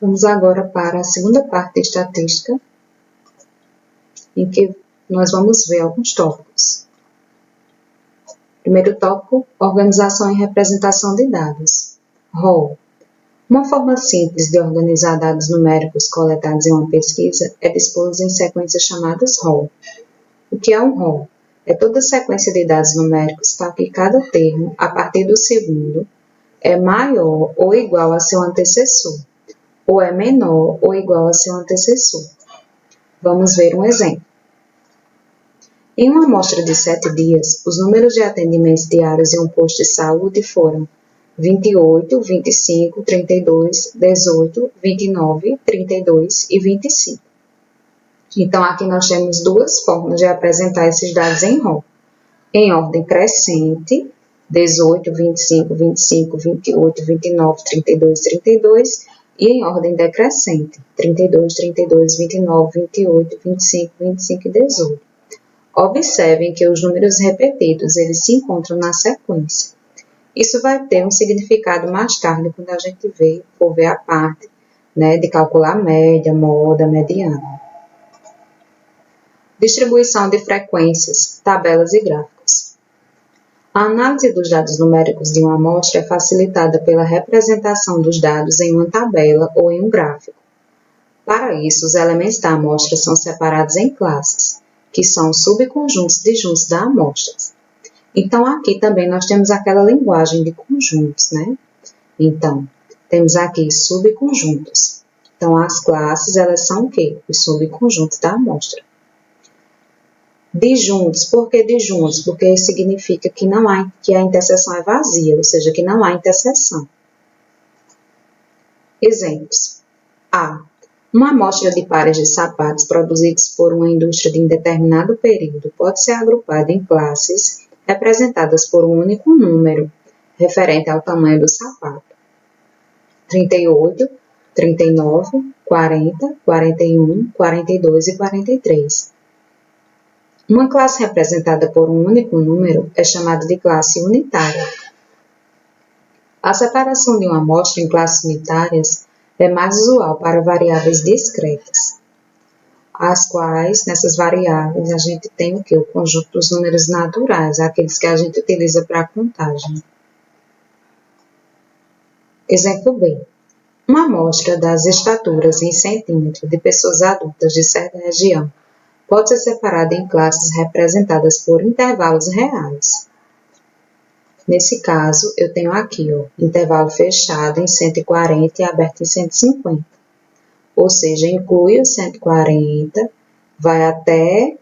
Vamos agora para a segunda parte da estatística, em que nós vamos ver alguns tópicos. Primeiro tópico, organização e representação de dados. ROL. Uma forma simples de organizar dados numéricos coletados em uma pesquisa é dispô-los em sequências chamadas ROL. O que é um ROL? É toda sequência de dados numéricos para que cada termo, a partir do segundo, é maior ou igual a seu antecessor, ou é menor ou igual a seu antecessor. Vamos ver um exemplo. Em uma amostra de 7 dias, os números de atendimentos diários em um posto de saúde foram 28, 25, 32, 18, 29, 32 e 25. Então, aqui nós temos duas formas de apresentar esses dados em ROL. Em ordem crescente, 18, 25, 25, 28, 29, 32, 32, e em ordem decrescente, 32, 32, 29, 28, 25, 25 e 18. Observem que os números repetidos, eles se encontram na sequência. Isso vai ter um significado mais tarde, quando a gente for ver a parte, de calcular média, moda, mediana. Distribuição de frequências, tabelas e gráficos. A análise dos dados numéricos de uma amostra é facilitada pela representação dos dados em uma tabela ou em um gráfico. Para isso, os elementos da amostra são separados em classes, que são subconjuntos disjuntos da amostra. Então, aqui também nós temos aquela linguagem de conjuntos, Então, temos aqui subconjuntos. Então, as classes, elas são o quê? Os subconjuntos da amostra. Disjuntos. Por que disjuntos? Porque significa que a interseção é vazia, ou seja, que não há interseção. Exemplos. A. Uma amostra de pares de sapatos produzidos por uma indústria de determinado período pode ser agrupada em classes representadas por um único número, referente ao tamanho do sapato. 38, 39, 40, 41, 42 e 43. Uma classe representada por um único número é chamada de classe unitária. A separação de uma amostra em classes unitárias é mais usual para variáveis discretas, as quais, nessas variáveis, a gente tem o quê? O conjunto dos números naturais, aqueles que a gente utiliza para a contagem. Exemplo B. Uma amostra das estaturas em centímetros de pessoas adultas de certa região pode ser separada em classes representadas por intervalos reais. Nesse caso, eu tenho aqui, intervalo fechado em 140 e aberto em 150. Ou seja, inclui o 140, vai até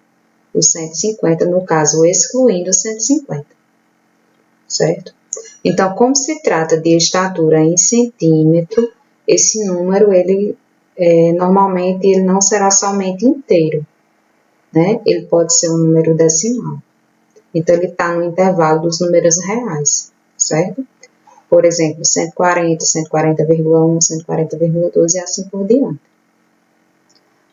o 150, no caso, excluindo o 150. Certo? Então, como se trata de estatura em centímetro, esse número, normalmente, ele não será somente inteiro. Ele pode ser um número decimal. Então, ele está no intervalo dos números reais, certo? Por exemplo, 140, 140,1, 140,2 e assim por diante.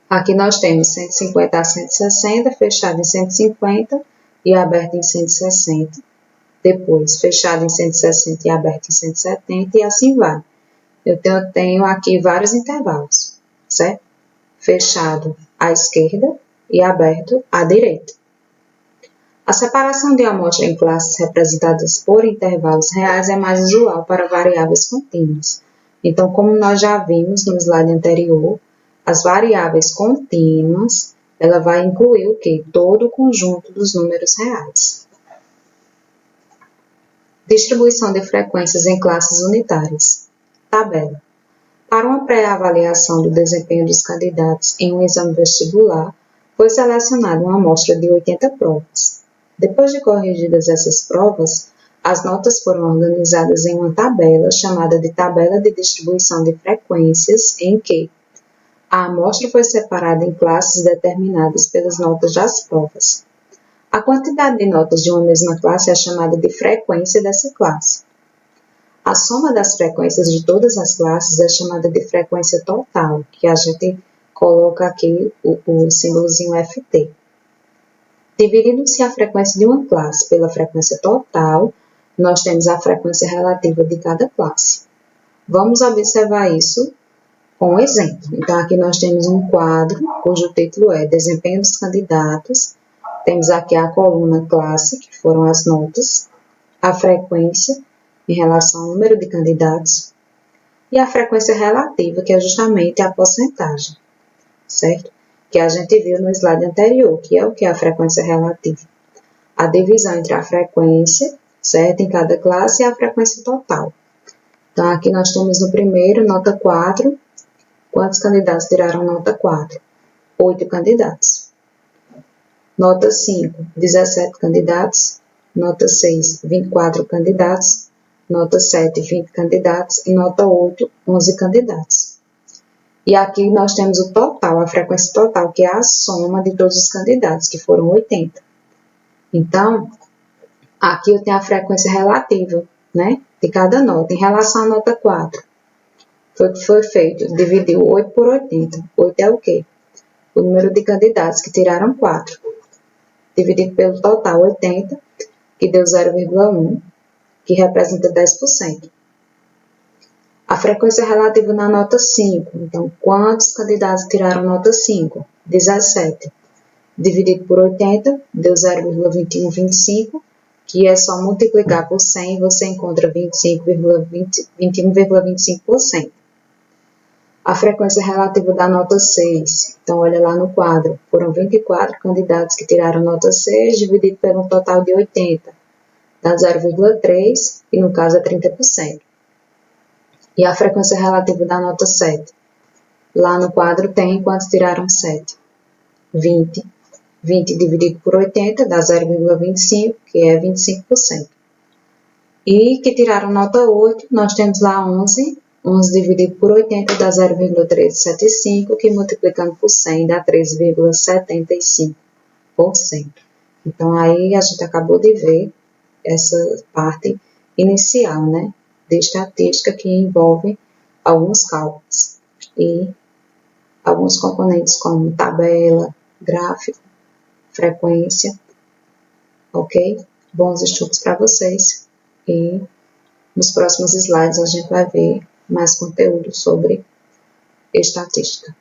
Aqui nós temos 150 a 160, fechado em 150 e aberto em 160. Depois, fechado em 160 e aberto em 170 e assim vai. Eu tenho aqui vários intervalos, certo? Fechado à esquerda e aberto à direita. A separação de amostra em classes representadas por intervalos reais é mais usual para variáveis contínuas. Então, como nós já vimos no slide anterior, as variáveis contínuas, ela vai incluir o quê? Todo o conjunto dos números reais. Distribuição de frequências em classes unitárias. Tabela. Para uma pré-avaliação do desempenho dos candidatos em um exame vestibular, foi selecionada uma amostra de 80 provas. Depois de corrigidas essas provas, as notas foram organizadas em uma tabela chamada de tabela de distribuição de frequências, em que a amostra foi separada em classes determinadas pelas notas das provas. A quantidade de notas de uma mesma classe é chamada de frequência dessa classe. A soma das frequências de todas as classes é chamada de frequência total, que a gente coloca aqui o símbolozinho FT. Dividindo-se a frequência de uma classe pela frequência total, nós temos a frequência relativa de cada classe. Vamos observar isso com um exemplo. Então, aqui nós temos um quadro cujo título é Desempenho dos Candidatos. Temos aqui a coluna classe, que foram as notas, a frequência em relação ao número de candidatos e a frequência relativa, que é justamente a porcentagem, certo? Que a gente viu no slide anterior, que é o que é a frequência relativa. A divisão entre a frequência, certo, em cada classe e a frequência total. Então, aqui nós temos no primeiro, nota 4. Quantos candidatos tiraram nota 4? 8 candidatos. Nota 5, 17 candidatos. Nota 6, 24 candidatos. Nota 7, 20 candidatos. E nota 8, 11 candidatos. E aqui nós temos o total, a frequência total, que é a soma de todos os candidatos, que foram 80. Então, aqui eu tenho a frequência relativa, né, de cada nota. Em relação à nota 4, foi o que foi feito, dividiu 8 por 80. 8 é o quê? O número de candidatos que tiraram 4, dividido pelo total, 80, que deu 0,1, que representa 10%. A frequência relativa na nota 5, então, quantos candidatos tiraram nota 5? 17. Dividido por 80, deu 0,2125, que é só multiplicar por 100 e você encontra 21,25%. A frequência relativa da nota 6, então olha lá no quadro, foram 24 candidatos que tiraram nota 6, dividido pelo total de 80, dá 0,3, e no caso é 30%. E a frequência relativa da nota 7, lá no quadro tem quantos tiraram 7? 20. 20 dividido por 80 dá 0,25, que é 25%. E que tiraram nota 8, nós temos lá 11. 11 dividido por 80 dá 0,375, que multiplicando por 100 dá 3,75%. Então, aí a gente acabou de ver essa parte inicial, né, de estatística que envolve alguns cálculos e alguns componentes como tabela, gráfico, frequência, ok? Bons estudos para vocês e nos próximos slides a gente vai ver mais conteúdo sobre estatística.